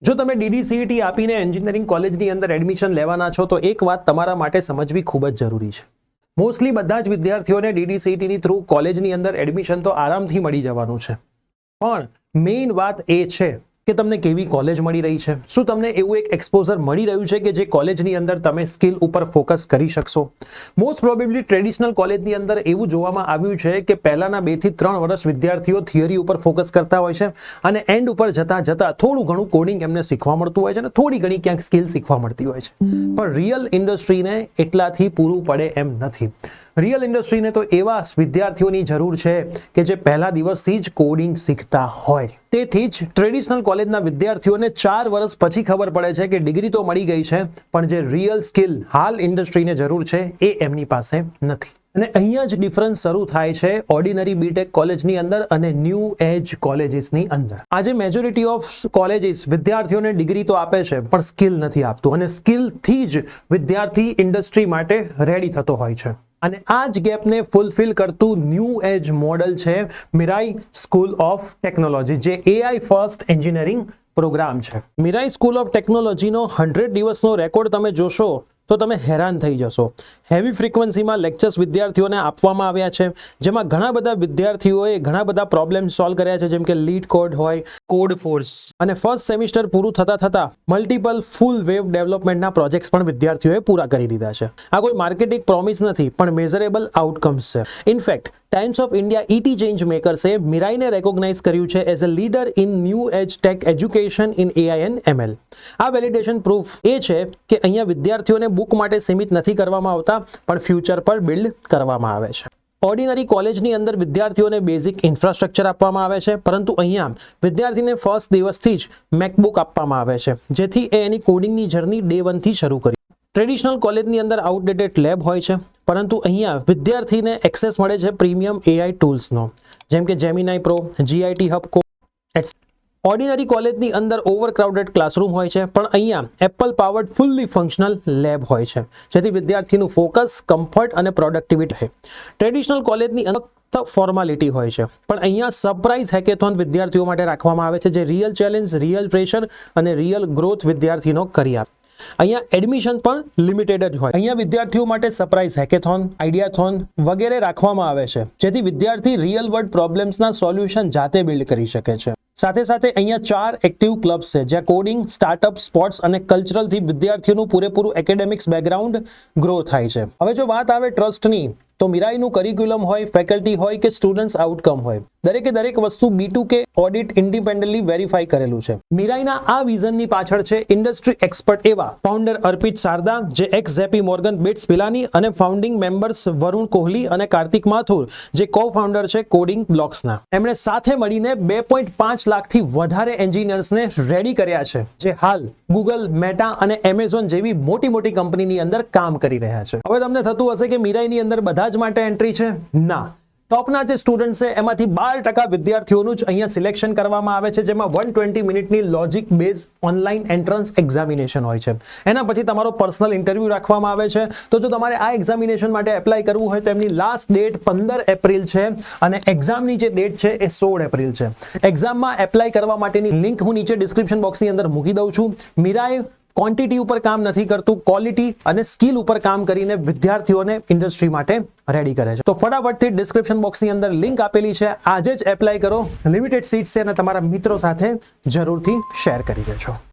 જો તમે DDCET આપીને એન્જિનિયરિંગ કોલેજની અંદર એડમિશન લેવાના છો તો એક વાત તમારા માટે સમજવી ખૂબ જ જરૂરી છે. મોસ્ટલી બધા જ વિદ્યાર્થીઓને DDCET ની થ્રુ કોલેજની અંદર એડમિશન તો આરામથી મળી જવાનું છે, પણ મેઇન વાત એ છે કે તમને કેવી કોલેજ મળી રહી છે, શું તમને એવું એક એક્સપોઝર મળી રહ્યું છે કે જે કોલેજની અંદર તમે સ્કિલ ઉપર ફોકસ કરી શકશો. મોસ્ટ પ્રોબેબલી ટ્રેડિશનલ કોલેજની અંદર એવું જોવામાં આવ્યું છે કે પહેલાના 2 થી 3 વર્ષ વિદ્યાર્થીઓ થિયરી ઉપર ફોકસ કરતા હોય છે અને એન્ડ ઉપર જતા થોડું ઘણું કોડિંગ એમને શીખવા મળતું હોય છે અને થોડી ઘણી ક્યાંક સ્કિલ શીખવા મળતી હોય છે, પણ રિયલ ઇન્ડસ્ટ્રીને એટલાથી પૂરું પડે એમ નથી. રિયલ ઇન્ડસ્ટ્રીને તો એવા વિદ્યાર્થીઓની જરૂર છે કે જે પહેલા દિવસથી જ કોડિંગ શીખતા હોય. તેથી જ ટ્રેડિશનલ કોલેજના વિદ્યાર્થીઓને 4 વર્ષ પછી ખબર પડે છે કે ડિગ્રી તો મળી ગઈ છે, પણ જે રિયલ સ્કિલ હાલ ઇન્ડસ્ટ્રીને જરૂર છે એ એમની પાસે નથી. અને અહીંયા જ ડિફરન્સ શરૂ થાય છે ઓર્ડિનરી બીટેક કોલેજની અંદર અને ન્યૂ એજ કોલેજીસની અંદર. આજે મેજોરિટી ઓફ કોલેજીસ વિદ્યાર્થીઓને ડિગ્રી તો આપે છે પણ સ્કિલ નથી આપતું, અને સ્કિલથી જ વિદ્યાર્થી ઇન્ડસ્ટ્રી માટે રેડી થતો હોય છે. અને આ જ ગેપને ફૂલફિલ કરતું ન્યૂ એજ મોડલ છે મિરાઈ સ્કૂલ ઓફ ટેકનોલોજી, જે AI ફર્સ્ટ એન્જિનિયરિંગ પ્રોગ્રામ છે. મિરાઈ સ્કૂલ ઓફ ટેકનોલોજીનો 100 દિવસનો રેકોર્ડ તમે જોશો તો તમે હેરાન થઈ જશો. હેવી ફ્રીક્વન્સીમાં લેક્ચર્સ વિદ્યાર્થીઓને આપવામાં આવ્યા છે, જેમાં ઘણા બધા વિદ્યાર્થીઓએ ઘણા બધા પ્રોબ્લેમ સોલ્વ કર્યા છે, જેમ કે લીડ કોડ હોય, કોડ ફોર્સ, અને ફર્સ્ટ સેમિસ્ટર પૂરું થતા મલ્ટિપલ ફૂલ વેવ ડેવલપમેન્ટના પ્રોજેક્ટ્સ પણ વિદ્યાર્થીઓએ પૂરા કરી દીધા છે. આ કોઈ માર્કેટિંગ પ્રોમિસ નથી, પણ મેઝરેબલ આઉટકમ્સ છે. In fact times of India ET change મેકર્સે મિરાઈને રેકોગ્નાઇઝ કર્યું છે as a leader in new age tech education in AI and ML. આ વેલિડેશન પ્રૂફ એ છે કે અહીંયા વિદ્યાર્થીઓને બુક માટે સીમિત નથી કરવામાં આવતા, પણ ફ્યુચર પર બિલ્ડ કરવામાં આવે છે. ઓર્ડિનરી કોલેજની અંદર વિદ્યાર્થીઓને બેઝિક ઇન્ફ્રાસ્ટ્રક્ચર આપવામાં આવે છે, પરંતુ અહીંયા વિદ્યાર્થીને ફર્સ્ટ દિવસથી જ મેકબુક આપવામાં આવે છે, જેથી એ એની કોડિંગની જર્ની ડે 1 થી શરૂ કરી. ટ્રેડિશનલ કોલેજની અંદર આઉટડેટેડ લેબ હોય છે, પરંતુ અહીંયા વિદ્યાર્થીને એક્સેસ મળે છે પ્રીમિયમ AI ટૂલ્સનો, જેમ કે જેમિનાઈ પ્રો, GIT હબ કો. ઓર્ડિનરી કોલેજની અંદર ઓવરક્રાઉડેડ ક્લાસરૂમ હોય છે, પણ અહીંયા Apple powered fully functional lab હોય છે, જેથી વિદ્યાર્થીનું ફોકસ, કમ્ફર્ટ અને પ્રોડક્ટિવિટી રહે. ટ્રેડિશનલ કોલેજની અંદર ફોર્માલિટી હોય છે, પણ અહીંયા સરપ્રાઇઝ હેકેથોન વિદ્યાર્થીઓ માટે રાખવામાં આવે છે, જે રિયલ ચેલેન્જ, રિયલ પ્રેશર અને રિયલ ગ્રોથ વિદ્યાર્થીનો કરી આપે. અહીંયા એડમિશન પણ લિમિટેડ જ હોય. અહીંયા વિદ્યાર્થીઓ માટે સરપ્રાઇઝ હેકેથોન, આઈડિયાથોન વગેરે રાખવામાં આવે છે, જેથી વિદ્યાર્થી રિયલ વર્લ્ડ પ્રોબ્લેમ્સના સોલ્યુશન જાતે બિલ્ડ કરી શકે છે. સાથે સાથે અહીંયા 4 એક્ટિવ ક્લબ્સ છે, જ્યાં કોડિંગ, સ્ટાર્ટઅપ, સ્પોર્ટ્સ અને કલ્ચરલથી વિદ્યાર્થીઓનું પૂરેપૂરું એકેડેમિક્સ બેકગ્રાઉન્ડ ગ્રો થાય છે. હવે જો વાત આવે ટ્રસ્ટની, તો મિરાઈનું કરિક્યુલમ હોય, ફેકલ્ટી હોય કે સ્ટુડન્ટ્સ આઉટકમ હોય, દરેક વસ્તુ B2K ઓડિટ ઇન્ડિપેન્ડન્ટલી વેરીફાઈ કરેલું છે. મિરાઈના આ વિઝનની પાછળ છે ઇન્ડસ્ટ્રી એક્સપર્ટ એવા ફાઉન્ડર અર્પિત શારદા, જે x JP Morgan bits Pilani, અને ફાઉન્ડિંગ મેમ્બર્સ વરુણ કોહલી અને કાર્તિક માથુર, જે કો ફાઉન્ડર છે કોડિંગ બ્લોક્સના. એમણે સાથે મળીને 2.5 લાખથી વધારે એન્જિનિયર્સને રેડી કર્યા છે, જે હાલ ગૂગલ, મેટા અને એમેઝોન જેવી મોટી કંપનીની અંદર કામ કરી રહ્યા છે. હવે તમને થતું હશે કે મિરાઈની અંદર બધા જ માટે એન્ટ્રી છે. ના, ટોપના જે સ્ટુડન્ટ છે એમાંથી 12% વિદ્યાર્થીઓનું જ અહીંયા સિલેક્શન કરવામાં આવે છે, જેમાં 120 મિનિટની logic base online entrance examination હોય છે. એના પછી તમારો પર્સનલ ઇન્ટરવ્યૂ રાખવામાં આવે છે. તો જો તમારે આ એક્ઝામિનેશન માટે એપ્લાય કરવું હોય તો એમની લાસ્ટ ડેટ 15 એપ્રિલ છે, અને એક્ઝામની જે ડેટ છે એ 16 એપ્રિલ છે. એક્ઝામમાં એપ્લાય કરવા માટેની લિંક હું નીચે ડિસ્ક્રિપ્શન બોક્સની અંદર મૂકી દઉં છું. મિરાઈ ક્વોન્ટિટી ઉપર કામ નથી કરતું, ક્વોલિટી અને સ્કિલ ઉપર કામ કરીને વિદ્યાર્થીઓને ઇન્ડસ્ટ્રી માટે રેડી કરે છે. તો ફટાફટથી ડિસ્ક્રિપ્શન બોક્સની અંદર લિંક આપેલી છે, આજે જ એપ્લાય કરો. લિમિટેડ સીટ છે અને તમારા મિત્રો સાથે જરૂરથી શેર કરી દેજો.